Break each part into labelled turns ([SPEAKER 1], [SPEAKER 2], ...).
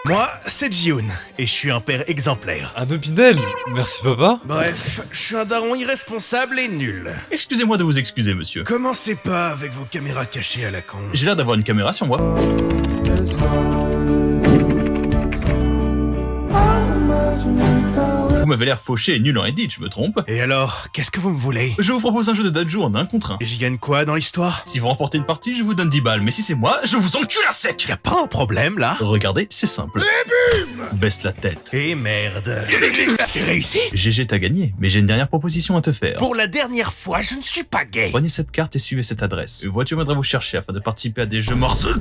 [SPEAKER 1] Moi, c'est Ji-hoon, et je suis un père exemplaire.
[SPEAKER 2] Un Pinel. Merci papa.
[SPEAKER 1] Bref, je suis un daron irresponsable et nul.
[SPEAKER 3] Excusez-moi de vous excuser, monsieur.
[SPEAKER 1] Commencez pas avec vos caméras cachées à la con.
[SPEAKER 3] J'ai l'air d'avoir une caméra sur moi. Vous m'avez l'air fauché et nul en edit, je me trompe?
[SPEAKER 1] Et alors, qu'est-ce que vous me voulez?
[SPEAKER 3] Je vous propose un jeu de Dajou en 1 contre 1.
[SPEAKER 1] Et j'y gagne quoi dans l'histoire?
[SPEAKER 3] Si vous remportez une partie, je vous donne 10 balles, mais si c'est moi, je vous encule à sec.
[SPEAKER 1] Y'a pas un problème là?
[SPEAKER 3] Regardez, c'est simple. Baisse la tête.
[SPEAKER 1] Et merde. C'est réussi?
[SPEAKER 3] GG t'as gagné, mais j'ai une dernière proposition à te faire.
[SPEAKER 1] Pour la dernière fois, je ne suis pas gay.
[SPEAKER 3] Prenez cette carte et suivez cette adresse. Une voiture viendra vous chercher afin de participer à des jeux mortels.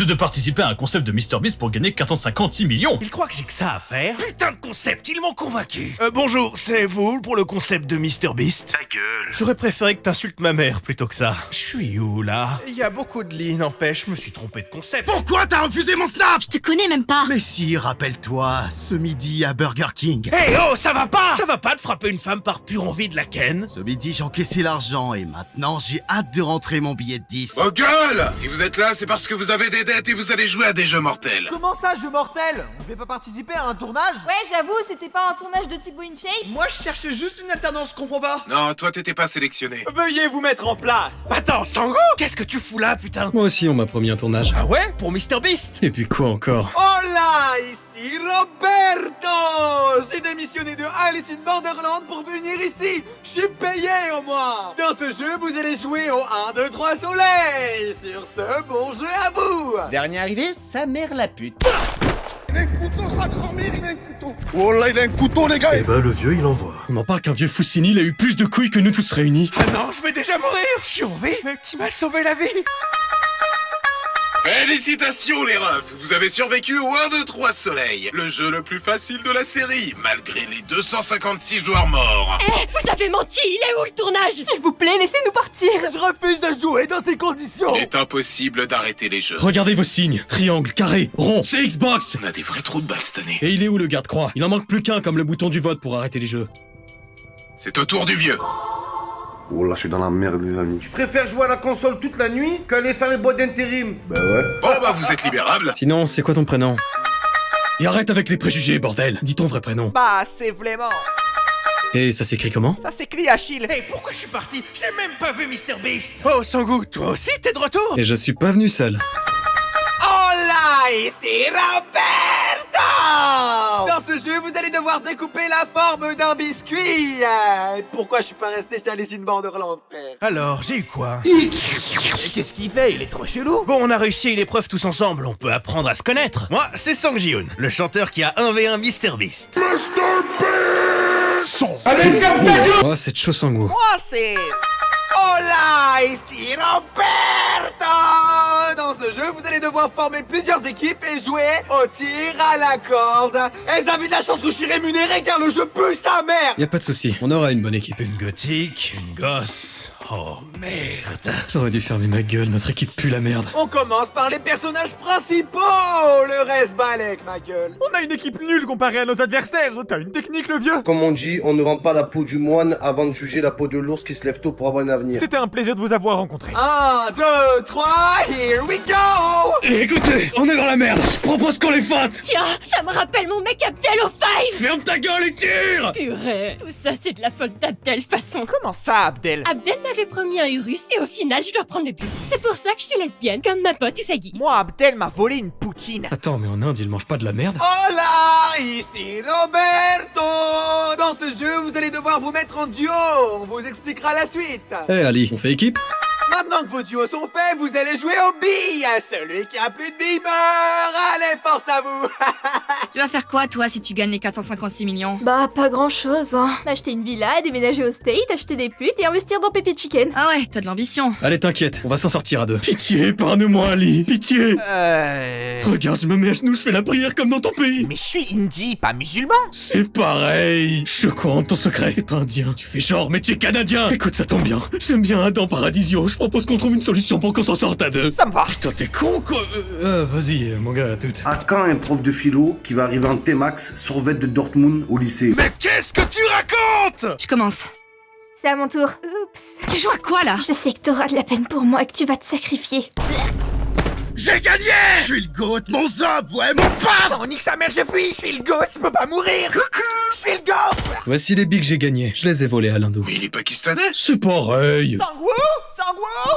[SPEAKER 3] de participer à un concept de MrBeast pour gagner 456 millions.
[SPEAKER 1] Il croit que j'ai que ça à faire? Putain de concept, ils m'ont convaincu. Bonjour, c'est vous pour le concept de MrBeast?
[SPEAKER 4] Ta gueule.
[SPEAKER 1] J'aurais préféré que t'insultes ma mère plutôt que ça. Je suis où là? Il y a beaucoup de lignes, n'empêche, je me suis trompé de concept.
[SPEAKER 5] Pourquoi t'as refusé mon snap?
[SPEAKER 6] Je te connais même pas.
[SPEAKER 5] Mais si, rappelle-toi, ce midi à Burger King.
[SPEAKER 1] Hey oh, ça va pas? Ça va pas de frapper une femme par pure envie de la ken?
[SPEAKER 5] Ce midi, j'ai encaissé l'argent et maintenant, j'ai hâte de rentrer mon billet de 10.
[SPEAKER 7] Vos gueules! Si vous êtes là, c'est parce que vous avez des dettes et vous allez jouer à des jeux mortels.
[SPEAKER 8] Comment ça, jeu mortel? On devait pas participer à un tournage?
[SPEAKER 9] Ouais, j'avoue, c'était pas un tournage de Thibaut InShape.
[SPEAKER 8] Moi, je cherchais juste une alternance, je comprends pas.
[SPEAKER 7] Non, toi t'étais pas sélectionné.
[SPEAKER 8] Veuillez vous mettre en place.
[SPEAKER 1] Attends, Sango? Qu'est-ce que tu fous là, putain?
[SPEAKER 2] Moi aussi on m'a promis un tournage.
[SPEAKER 1] Ah ouais? Pour MrBeast?
[SPEAKER 2] Et puis quoi encore?
[SPEAKER 8] Hola, ici Roberto. J'ai démissionné de Alice in Borderland pour venir ici. Je suis payé au moins. Dans ce jeu, vous allez jouer au 1, 2, 3 soleil. Sur ce, bon jeu à vous.
[SPEAKER 10] Dernier arrivé, sa mère la pute.
[SPEAKER 5] Il a un couteau, sa grand-mère, il a un couteau. Oh là, il a un couteau, les gars.
[SPEAKER 2] Eh ben le vieux il envoie. On en parle qu'un vieux Foussini il a eu plus de couilles que nous tous réunis.
[SPEAKER 1] Ah non, je vais déjà mourir! Je suis en vie, mais qui m'a sauvé la vie?
[SPEAKER 7] Félicitations les refs! Vous avez survécu au 1, 2, 3 soleil. Le jeu le plus facile de la série, malgré les 256 joueurs morts.
[SPEAKER 6] Eh, vous avez menti. Il est où le tournage?
[SPEAKER 9] S'il vous plaît, laissez-nous partir.
[SPEAKER 8] Je refuse de jouer dans ces conditions.
[SPEAKER 7] Il est impossible d'arrêter les jeux.
[SPEAKER 2] Regardez vos signes. Triangle, carré, rond, c'est Xbox.
[SPEAKER 7] On a des vrais trous de balles cette année.
[SPEAKER 2] Et il est où le garde-croix? Il en manque plus qu'un comme le bouton du vote pour arrêter les jeux.
[SPEAKER 7] C'est au tour du vieux.
[SPEAKER 11] Oh là, je suis dans la merde, les amis.
[SPEAKER 10] Je préfère jouer à la console toute la nuit qu'aller faire les boîtes d'intérim.
[SPEAKER 11] Bah ouais.
[SPEAKER 7] Bon bah vous êtes libérable.
[SPEAKER 2] Sinon, c'est quoi ton prénom? Et arrête avec les préjugés, bordel. Dis ton vrai prénom.
[SPEAKER 8] Bah, c'est vraiment.
[SPEAKER 2] Et ça s'écrit comment?
[SPEAKER 8] Ça s'écrit Achille.
[SPEAKER 1] Hey, pourquoi je suis parti? J'ai même pas vu MrBeast! Oh, Sango, toi aussi t'es de retour?
[SPEAKER 2] Et je suis pas venu seul.
[SPEAKER 8] Hola, ici Roberto. Dans ce jeu, vous allez devoir découper la forme d'un biscuit. Pourquoi je suis pas resté chez Alice in Borderland, frère?
[SPEAKER 1] Alors, j'ai eu quoi?
[SPEAKER 8] Qu'est-ce qu'il fait? Il est trop chelou.
[SPEAKER 1] Bon, on a réussi l'épreuve tous ensemble, on peut apprendre à se connaître. Moi, c'est Sang Ji-hoon, le chanteur qui a 1v1 MrBeast.
[SPEAKER 8] Allez, ferme ta gueule.
[SPEAKER 2] Oh, c'est chaud sans goût.
[SPEAKER 8] Moi, c'est... Hola, ici Roberto. Dans ce jeu, vous allez devoir former plusieurs équipes et jouer au tir à la corde. Et vous avez de la chance que je suis rémunéré car le jeu pue sa mère.
[SPEAKER 2] Y a pas de souci, on aura une bonne équipe.
[SPEAKER 1] Une gothique, une gosse. Oh merde.
[SPEAKER 2] J'aurais dû fermer ma gueule, notre équipe pue la merde.
[SPEAKER 8] On commence par les personnages principaux. Le reste balèque, ma gueule. On a une équipe nulle comparée à nos adversaires. T'as une technique, le vieux.
[SPEAKER 10] Comme on dit, on ne vend pas la peau du moine avant de juger la peau de l'ours qui se lève tôt pour avoir un avenir.
[SPEAKER 8] C'était un plaisir de vous avoir rencontré. 1, 2, 3, here we go.
[SPEAKER 2] Et écoutez, on est dans la merde. Je propose qu'on les fatte.
[SPEAKER 6] Tiens, ça me rappelle mon mec Abdel au Five.
[SPEAKER 2] Ferme ta gueule et tire.
[SPEAKER 6] Purée, tout ça c'est de la faute d'Abdel façon.
[SPEAKER 8] Comment ça, Abdel?
[SPEAKER 6] Abdel m'avait promis un Urus et au final je dois prendre le bus. C'est pour ça que je suis lesbienne, comme ma pote Usagi.
[SPEAKER 8] Moi, Abdel m'a volé une poutine.
[SPEAKER 2] Attends, mais en Inde, ils mangent pas de la merde?
[SPEAKER 8] Hola, ici Roberto. Dans ce jeu, vous allez devoir vous mettre en duo. On vous expliquera la suite.
[SPEAKER 2] Eh Ali, on fait équipe?
[SPEAKER 8] Maintenant que vos duos sont faits, vous allez jouer aux billes. Celui qui a plus de billes meurt. Allez, force à vous.
[SPEAKER 6] Tu vas faire quoi toi si tu gagnes les 456 millions?
[SPEAKER 9] Bah, pas grand chose, hein. Acheter une villa, déménager au State, acheter des putes et investir dans Pepe Chicken.
[SPEAKER 6] Ah ouais, t'as de l'ambition.
[SPEAKER 2] Allez, t'inquiète, on va s'en sortir à deux. Pitié, épargne-moi Ali, pitié. Regarde, je me mets à genoux, je fais la prière comme dans ton pays.
[SPEAKER 8] Mais je suis indie, pas musulman.
[SPEAKER 2] C'est pareil. Je suis au courant de ton secret. T'es pas indien, tu fais genre, mais tu es canadien. Écoute, ça tombe bien. J'aime bien Adam Paradisio. Je propose qu'on trouve une solution pour qu'on s'en sorte à deux.
[SPEAKER 8] Ça me va.
[SPEAKER 2] Putain, t'es con quoi. Vas-y, mon gars, à toute.
[SPEAKER 10] À quand un prof de philo qui va arriver en T-Max survêt de Dortmund au lycée?
[SPEAKER 1] Mais qu'est-ce que tu racontes?
[SPEAKER 6] Je commence.
[SPEAKER 9] C'est à mon tour. Oups.
[SPEAKER 6] Tu joues à quoi là?
[SPEAKER 9] Je sais que t'auras de la peine pour moi et que tu vas te sacrifier.
[SPEAKER 1] Je
[SPEAKER 5] J'ai gagné! Je suis le GOAT, mon zob, ouais, mon paf!
[SPEAKER 8] Oh, nique sa mère, je suis le gosse, je peux pas mourir! Coucou! Je suis le gosse!
[SPEAKER 2] Voici les billes que j'ai gagnées. Je les ai volées à l'hindou.
[SPEAKER 7] Mais il est pakistanais.
[SPEAKER 2] C'est pareil.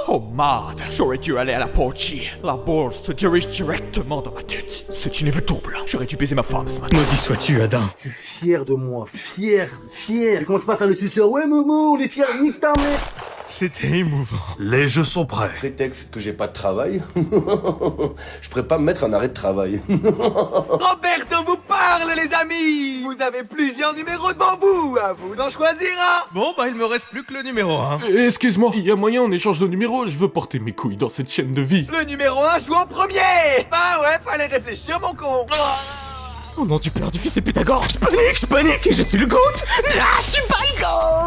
[SPEAKER 8] Oh merde, j'aurais dû aller à la Pochi. La bourse se dirige directement dans ma tête. C'est inévitable. J'aurais dû baiser ma femme ce matin.
[SPEAKER 2] Maudit sois-tu, Adam.
[SPEAKER 10] Je suis fier de moi, fier. Il commence pas à faire le suceur. Ouais, Momo, on est fiers, nique ta mère.
[SPEAKER 1] C'était émouvant.
[SPEAKER 3] Les jeux sont prêts.
[SPEAKER 10] Prétexte que j'ai pas de travail. Je pourrais pas me mettre un arrêt de travail.
[SPEAKER 8] Roberto vous parle, les amis! Vous avez plusieurs numéros devant vous, à vous d'en choisir un!
[SPEAKER 1] Bon, bah il me reste plus que le numéro 1.
[SPEAKER 2] Excuse-moi, il y a moyen on échange de numéro. Je veux porter mes couilles dans cette chaîne de vie.
[SPEAKER 8] Le numéro 1 joue en premier! Bah ouais, fallait réfléchir, mon con!
[SPEAKER 2] Au nom du Père, du Fils et Pythagore, je panique et je suis le GOAT.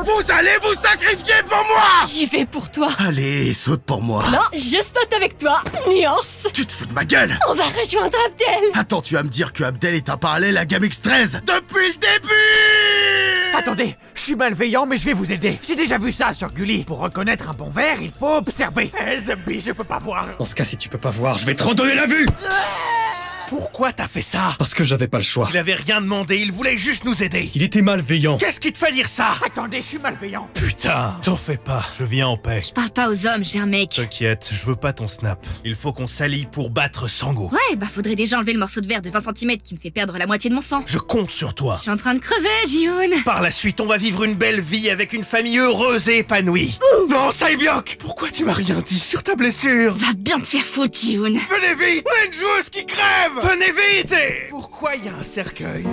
[SPEAKER 5] Vous allez vous sacrifier pour moi!
[SPEAKER 6] J'y vais pour toi.
[SPEAKER 5] Allez, saute pour moi.
[SPEAKER 6] Non, je saute avec toi. Nuance.
[SPEAKER 5] Tu te fous de ma gueule?
[SPEAKER 6] On va rejoindre Abdel.
[SPEAKER 5] Attends, tu vas me dire que Abdel est un parallèle à Game X13 depuis le début!
[SPEAKER 8] Attendez, je suis malveillant, mais je vais vous aider. J'ai déjà vu ça sur Gulli. Pour reconnaître un bon verre, il faut observer. Zombie, je peux pas voir.
[SPEAKER 2] Dans ce cas, si tu peux pas voir, je vais te redonner la vue.
[SPEAKER 1] Pourquoi t'as fait ça?
[SPEAKER 2] Parce que j'avais pas le choix.
[SPEAKER 1] Il avait rien demandé, il voulait juste nous aider.
[SPEAKER 2] Il était malveillant.
[SPEAKER 1] Qu'est-ce qui te fait dire ça?
[SPEAKER 8] Attendez, je suis malveillant.
[SPEAKER 1] Putain, t'en fais pas, je viens en paix.
[SPEAKER 6] Je parle pas aux hommes, j'ai un mec.
[SPEAKER 1] T'inquiète, je veux pas ton snap. Il faut qu'on s'allie pour battre Sango.
[SPEAKER 6] Ouais, bah faudrait déjà enlever le morceau de verre de 20 cm qui me fait perdre la moitié de mon sang.
[SPEAKER 1] Je compte sur toi.
[SPEAKER 6] Je suis en train de crever, Jihun.
[SPEAKER 1] Par la suite, on va vivre une belle vie avec une famille heureuse et épanouie. Non, Saibyok! Pourquoi tu m'as rien dit sur ta blessure?
[SPEAKER 6] Va bien te faire foutre, Jihun.
[SPEAKER 1] Venez vite! On a une joueuse qui crève! Venez vite! Et pourquoi il y a un cercueil?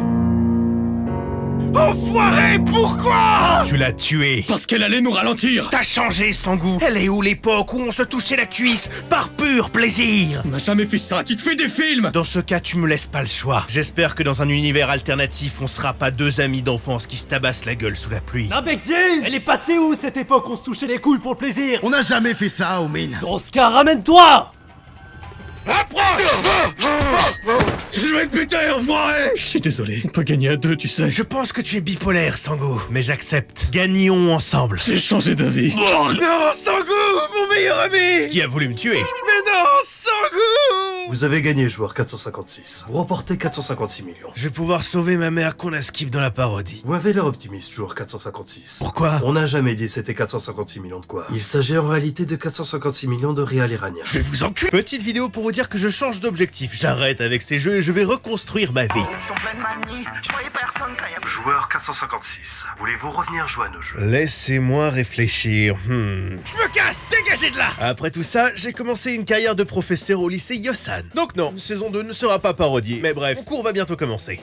[SPEAKER 1] Enfoiré, pourquoi? Tu l'as tuée.
[SPEAKER 2] Parce qu'elle allait nous ralentir.
[SPEAKER 1] T'as changé, Sangu. Elle est où l'époque où on se touchait la cuisse par pur plaisir?
[SPEAKER 2] On n'a jamais fait ça, tu te fais des films.
[SPEAKER 1] Dans ce cas, tu me laisses pas le choix. J'espère que dans un univers alternatif, on sera pas deux amis d'enfance qui se tabassent la gueule sous la pluie.
[SPEAKER 8] Elle est passée où cette époque où on se touchait les couilles pour le plaisir?
[SPEAKER 5] On n'a jamais fait ça, Omin.
[SPEAKER 8] Dans ce cas, ramène-toi!
[SPEAKER 2] Je vais te buter, enfoiré. Je suis désolé, on peut gagner à deux, tu sais.
[SPEAKER 1] Je pense que tu es bipolaire, Sangu, mais j'accepte. Gagnons ensemble.
[SPEAKER 2] J'ai changé d'avis.
[SPEAKER 1] Non, Sangu, mon meilleur ami! Qui a voulu me tuer? Mais non, Sangu!
[SPEAKER 3] Vous avez gagné, joueur 456. Vous remportez 456 millions.
[SPEAKER 1] Je vais pouvoir sauver ma mère qu'on a skip dans la parodie.
[SPEAKER 3] Vous avez l'air optimiste, joueur 456.
[SPEAKER 1] Pourquoi?
[SPEAKER 3] On n'a jamais dit c'était 456 millions de quoi. Il s'agit en réalité de 456 millions de réals iraniens.
[SPEAKER 1] Je vais vous enculer! Petite vidéo pour vous dire que je change d'objectif. J'arrête avec ces jeux et je vais reconstruire ma vie.
[SPEAKER 3] Joueur 456, voulez-vous revenir jouer à nos jeux?
[SPEAKER 1] Laissez-moi réfléchir. Je me casse! Dégagez de là! Après tout ça, j'ai commencé une carrière de professeur au lycée Yosan. Donc non, saison 2 ne sera pas parodiée. Mais bref, mon cours va bientôt commencer.